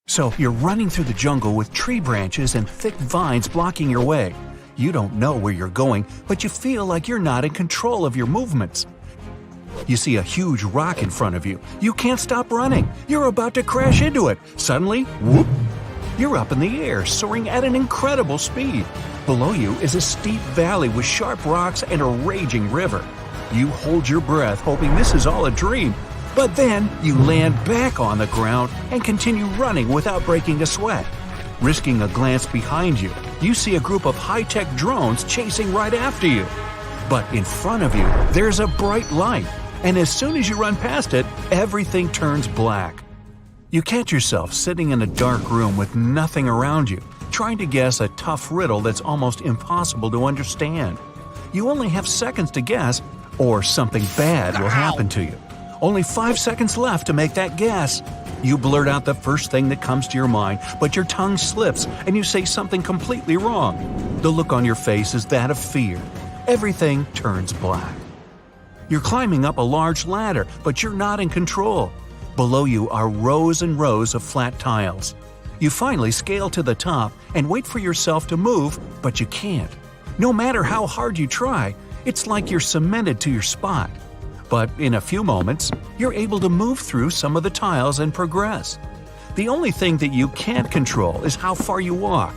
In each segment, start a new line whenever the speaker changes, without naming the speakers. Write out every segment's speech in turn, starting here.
So you're running through the jungle with tree branches and thick vines blocking your way. You don't know where you're going, but you feel like you're not in control of your movements. You see a huge rock in front of you. You can't stop running. You're about to crash into it. Suddenly, whoop! You're up in the air, soaring at an incredible speed. Below you is a steep valley with sharp rocks and a raging river. You hold your breath, hoping this is all a dream. But then you land back on the ground and continue running without breaking a sweat. Risking a glance behind you, you see a group of high-tech drones chasing right after you. But in front of you, there's a bright light, and as soon as you run past it, everything turns black. You catch yourself sitting in a dark room with nothing around you, trying to guess a tough riddle that's almost impossible to understand. You only have seconds to guess, or something bad will happen to you. Only 5 seconds left to make that guess. You blurt out the first thing that comes to your mind, but your tongue slips and you say something completely wrong. The look on your face is that of fear. Everything turns black. You're climbing up a large ladder, but you're not in control. Below you are rows and rows of flat tiles. You finally scale to the top and wait for yourself to move, but you can't. No matter how hard you try, it's like you're cemented to your spot. But in a few moments, you're able to move through some of the tiles and progress. The only thing that you can't control is how far you walk.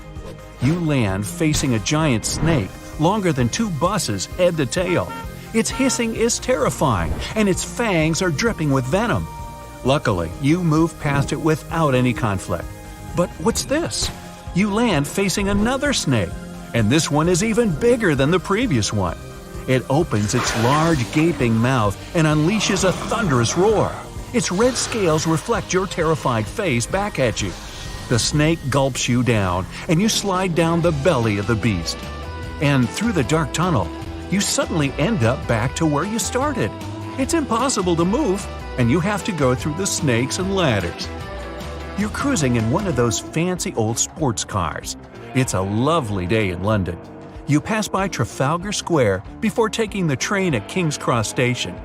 You land facing a giant snake, longer than 2 buses head to tail. Its hissing is terrifying, and its fangs are dripping with venom. Luckily, you move past it without any conflict. But what's this? You land facing another snake, and this one is even bigger than the previous one. It opens its large, gaping mouth and unleashes a thunderous roar. Its red scales reflect your terrified face back at you. The snake gulps you down, and you slide down the belly of the beast. And through the dark tunnel, you suddenly end up back to where you started. It's impossible to move, and you have to go through the snakes and ladders. You're cruising in one of those fancy old sports cars. It's a lovely day in London. You pass by Trafalgar Square before taking the train at King's Cross Station.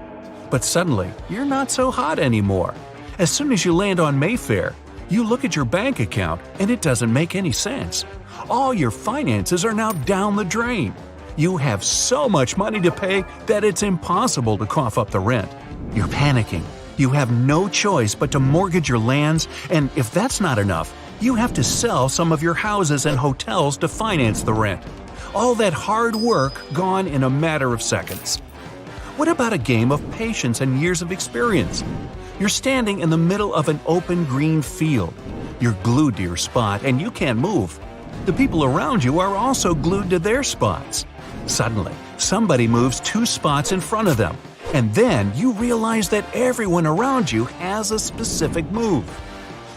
But suddenly, you're not so hot anymore. As soon as you land on Mayfair, you look at your bank account and it doesn't make any sense. All your finances are now down the drain. You have so much money to pay that it's impossible to cough up the rent. You're panicking. You have no choice but to mortgage your lands, and if that's not enough, you have to sell some of your houses and hotels to finance the rent. All that hard work gone in a matter of seconds. What about a game of patience and years of experience? You're standing in the middle of an open green field. You're glued to your spot and you can't move. The people around you are also glued to their spots. Suddenly, somebody moves 2 spots in front of them, and then you realize that everyone around you has a specific move.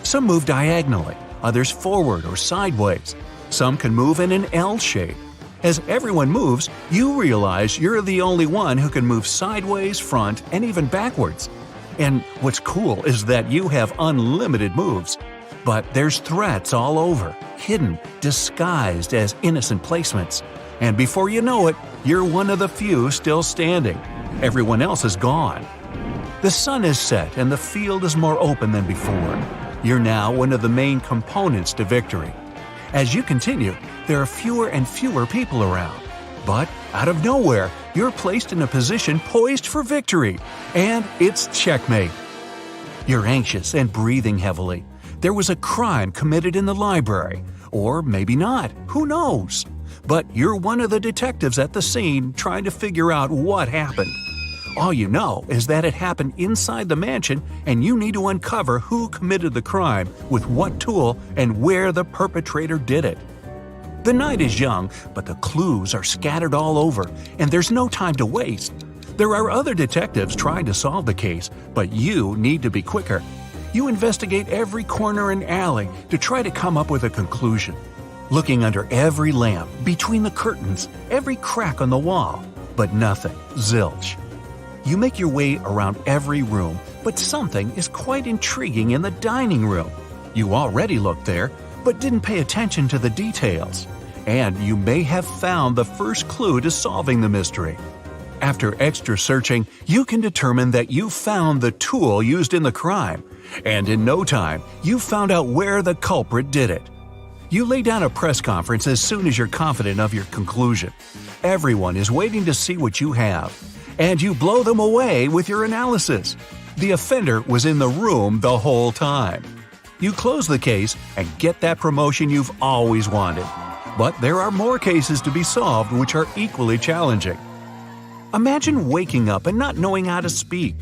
Some move diagonally, others forward or sideways. Some can move in an L shape. As everyone moves, you realize you're the only one who can move sideways, front, and even backwards. And what's cool is that you have unlimited moves. But there's threats all over, hidden, disguised as innocent placements. And before you know it, you're one of the few still standing. Everyone else is gone. The sun is set and the field is more open than before. You're now one of the main components to victory. As you continue, there are fewer and fewer people around. But out of nowhere, you're placed in a position poised for victory. And it's checkmate. You're anxious and breathing heavily. There was a crime committed in the library. Or maybe not, who knows? But you're one of the detectives at the scene trying to figure out what happened. All you know is that it happened inside the mansion and you need to uncover who committed the crime, with what tool, and where the perpetrator did it. The night is young, but the clues are scattered all over, and there's no time to waste. There are other detectives trying to solve the case, but you need to be quicker. You investigate every corner and alley to try to come up with a conclusion. Looking under every lamp, between the curtains, every crack on the wall, but nothing, zilch. You make your way around every room, but something is quite intriguing in the dining room. You already looked there, but didn't pay attention to the details. And you may have found the first clue to solving the mystery. After extra searching, you can determine that you found the tool used in the crime, And in no time, you found out where the culprit did it. You lay down a press conference as soon as you're confident of your conclusion. Everyone is waiting to see what you have, and you blow them away with your analysis. The offender was in the room the whole time. You close the case and get that promotion you've always wanted. But there are more cases to be solved which are equally challenging. Imagine waking up and not knowing how to speak.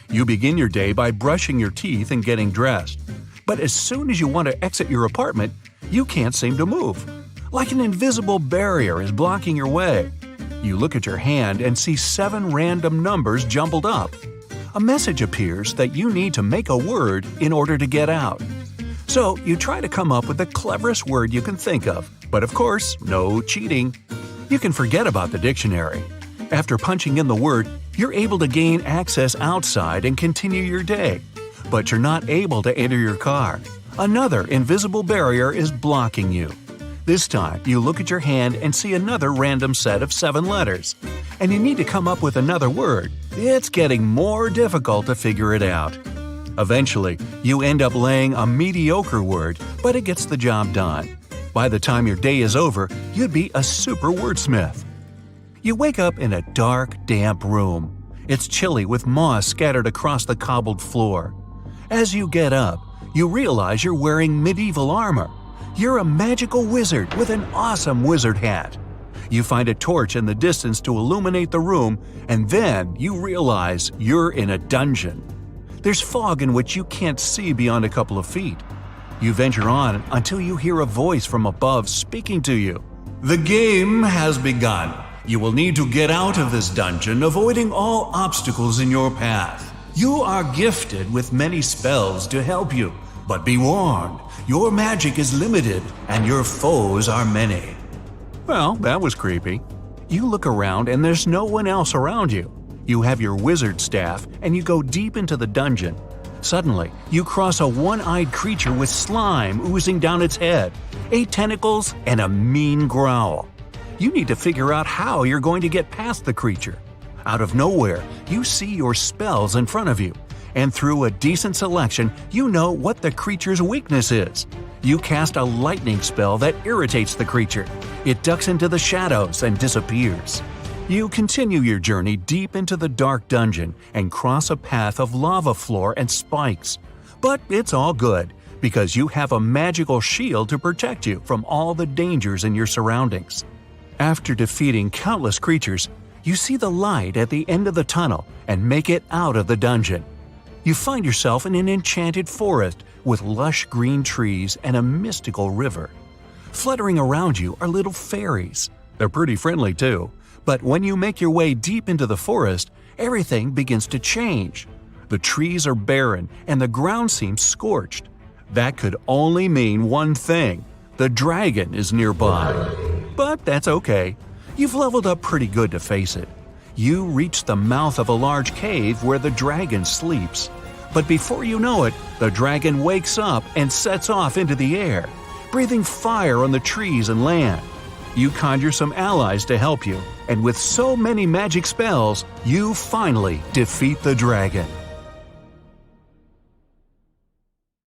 You begin your day by brushing your teeth and getting dressed. But as soon as you want to exit your apartment, you can't seem to move. Like an invisible barrier is blocking your way. You look at your hand and see 7 random numbers jumbled up. A message appears that you need to make a word in order to get out. So you try to come up with the cleverest word you can think of, but of course, no cheating. You can forget about the dictionary. After punching in the word, you're able to gain access outside and continue your day. But you're not able to enter your car. Another invisible barrier is blocking you. This time, you look at your hand and see another random set of 7 letters. And you need to come up with another word. It's getting more difficult to figure it out. Eventually, you end up laying a mediocre word, but it gets the job done. By the time your day is over, you'd be a super wordsmith. You wake up in a dark, damp room. It's chilly with moss scattered across the cobbled floor. As you get up, you realize you're wearing medieval armor. You're a magical wizard with an awesome wizard hat. You find a torch in the distance to illuminate the room, and then you realize you're in a dungeon. There's fog in which you can't see beyond a couple of feet. You venture on until you hear a voice from above speaking to you. The game has begun. You will need to get out of this dungeon, avoiding all obstacles in your path. You are gifted with many spells to help you, but be warned, your magic is limited and your foes are many. Well, that was creepy. You look around and there's no one else around you. You have your wizard staff and you go deep into the dungeon. Suddenly, you cross a one-eyed creature with slime oozing down its head, 8 tentacles, and a mean growl. You need to figure out how you're going to get past the creature. Out of nowhere, you see your spells in front of you, and through a decent selection, you know what the creature's weakness is. You cast a lightning spell that irritates the creature. It ducks into the shadows and disappears. You continue your journey deep into the dark dungeon and cross a path of lava floor and spikes. But it's all good, because you have a magical shield to protect you from all the dangers in your surroundings. After defeating countless creatures, you see the light at the end of the tunnel and make it out of the dungeon. You find yourself in an enchanted forest with lush green trees and a mystical river. Fluttering around you are little fairies. They're pretty friendly too, but when you make your way deep into the forest, everything begins to change. The trees are barren and the ground seems scorched. That could only mean one thing: the dragon is nearby. But that's okay. You've leveled up pretty good to face it. You reach the mouth of a large cave where the dragon sleeps. But before you know it, the dragon wakes up and sets off into the air, breathing fire on the trees and land. You conjure some allies to help you, and with so many magic spells, you finally defeat the dragon.